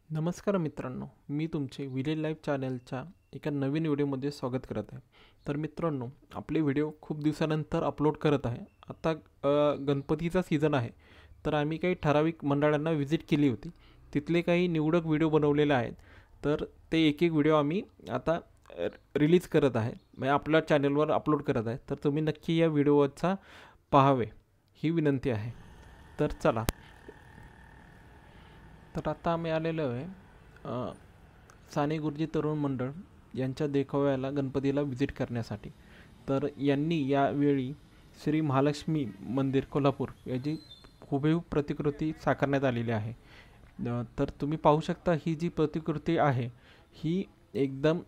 नमस्कार मित्रांनो, मी तुमचे विलेज लाईफ चॅनलच्या एका नवीन व्हिडिओमध्ये स्वागत करत आहे. तर मित्रांनो, आपले व्हिडिओ खूप दिवसानंतर अपलोड करत आहे. आता गणपतीचा सीझन आहे, तर आम्ही काही ठराविक मंडळांना व्हिजिट केली होती. तिथले काही निवडक व्हिडिओ बनवलेले आहेत. तर ते एक एक व्हिडिओ आम्ही आता रिलीज करत आहे, म्हणजे आपल्या चॅनलवर अपलोड करत आहे. तर तुम्ही नक्की या व्हिडिओचा पाहावे ही विनंती आहे. तर चला, तर आता आम्ही आलेलो आहे साने गुरुजी तरुण मंडळ यांच्या देखाव्याला गणपतीला व्हिजिट करण्यासाठी. तर यांनी यावेळी श्री महालक्ष्मी मंदिर कोल्हापूर याची हुबेहूब प्रतिकृती साकारण्यात आलेली आहे. तर तुम्ही पाहू शकता, ही जी प्रतिकृती आहे ही एकदम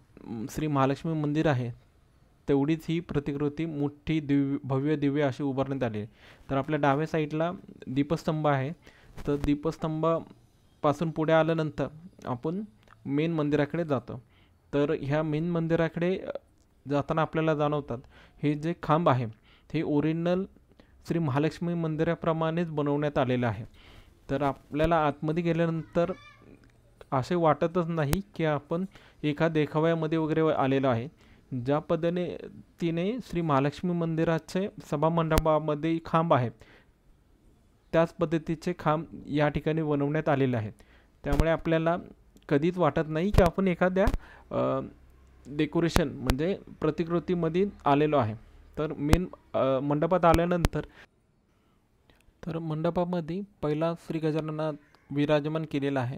श्री महालक्ष्मी मंदिर आहे तेवढीच ही प्रतिकृती मोठी भव्य दिव्य अशी उभारण्यात आली आहे. तर आपल्या डाव्या साईडला दीपस्तंभ आहे. तर दीपस्तंभापासून पुढे आल्यानंतर आपण मेन मंदिराकडे जातो. तर ह्या मेन मंदिराकडे जाताना आपल्याला जाणवतात हे जे खांब आहे हे ओरिजिनल श्री महालक्ष्मी मंदिराप्रमाणेच बनवण्यात आलेलं आहे. तर आपल्याला आतमध्ये गेल्यानंतर असे वाटतच नाही की आपण एका देखाव्यामध्ये वगैरे आलेलो आहे. ज्या पद्धतीने श्री महालक्ष्मी मंदिराचे सभामंडपामध्ये खांब आहेत त्याच पद्धतीचे खांब या ठिकाणी बनवण्यात आलेले आहेत. त्यामुळे आपल्याला कधीच वाटत नाही की आपण एखाद्या डेकोरेशन म्हणजे प्रतिकृतीमध्ये आलेलो आहे. तर मेन मंडपात आल्यानंतर मंडपामध्ये पहिला श्री गजाननाथ विराजमान केलेला आहे.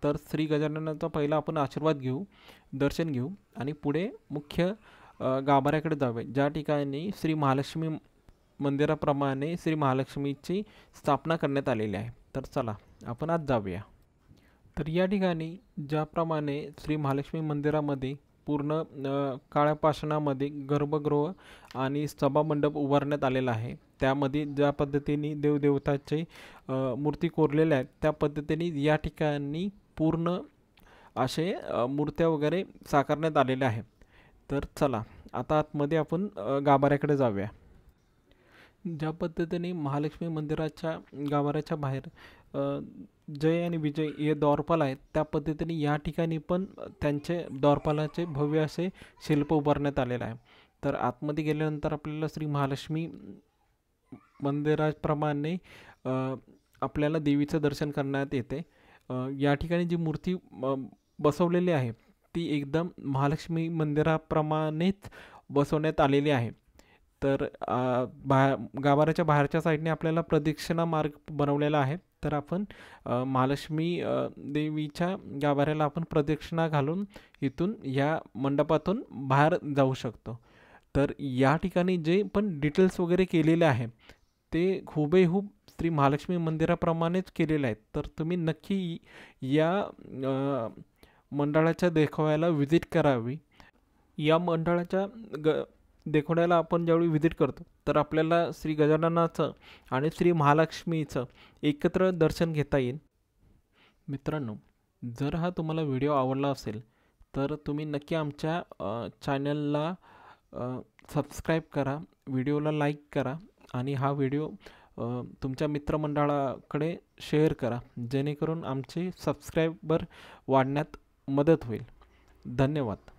तर श्री गजाननाचा पहिला आपण आशीर्वाद घेऊ, दर्शन घेऊ आणि पुढे मुख्य गाभाऱ्याकडे जावे, ज्या ठिकाणी श्री महालक्ष्मी मंदिराप्रमाणे श्री महालक्ष्मीची स्थापना करण्यात आलेली आहे. तर चला, आपण आज जाऊया. तर या ठिकाणी ज्याप्रमाणे श्री महालक्ष्मी मंदिरामध्ये पूर्ण काळ्या पाषाणामध्ये गर्भगृह आणि सभामंडप उभारण्यात आलेला आहे, त्यामध्ये ज्या पद्धतीने देवदेवताचे मूर्ती कोरलेल्या आहेत त्या पद्धतीने या ठिकाणी पूर्ण असे मूर्त्या वगैरे साकारण्यात आलेल्या आहेत. तर चला, आता आतमध्ये आपण गाभाऱ्याकडे जाऊया. ज्या पद्धतीने महालक्ष्मी मंदिराच्या गाभाऱ्याच्या बाहेर जय आणि विजय हे द्वारपाल आहेत, त्या पद्धतीने या ठिकाणी पण त्यांचे द्वारपालाचे भव्य असे शिल्प उभारण्यात आलेलं आहे. तर आतमध्ये गेल्यानंतर आपल्याला श्री महालक्ष्मी मंदिराप्रमाणे आपल्याला देवीचं दर्शन करण्यात येते. या ठिकाणी जी मूर्ती बसवलेली आहे ती एकदम महालक्ष्मी मंदिराप्रमाणेच बसवण्यात आलेली आहे. तर गाभाऱ्याच्या बाहेरच्या साईडने आपल्याला प्रदक्षिणा मार्ग बनवलेला आहे. तर आपण महालक्ष्मी देवीच्या गाभाऱ्याला आपण प्रदक्षिणा घालून इथून या मंडपातून बाहेर जाऊ शकतो. तर या ठिकाणी जे पण डिटेल्स वगैरे केलेले आहे ते हुबेहूब श्री महालक्ष्मी मंदिराप्रमाणेच केलेले आहेत. तर तुम्ही नक्की या मंडळाच्या देखाव्याला व्हिजिट करावी. या मंडळाच्या देखाव्याला आपण ज्यावेळी व्हिजिट करतो तर आपल्याला श्री गजाननाचं आणि श्री महालक्ष्मीचं एकत्र दर्शन घेता येईल. मित्रांनो, जर हा तुम्हाला व्हिडिओ आवडला असेल तर तुम्ही नक्की आमच्या चॅनलला सबस्क्राईब करा, व्हिडिओला लाईक करा आणि हा व्हिडिओ तुमच्या मित्रमंडळाकडे शेअर करा, जेणेकरून आमचे सबस्क्रायबर वाढण्यात मदत होईल. धन्यवाद.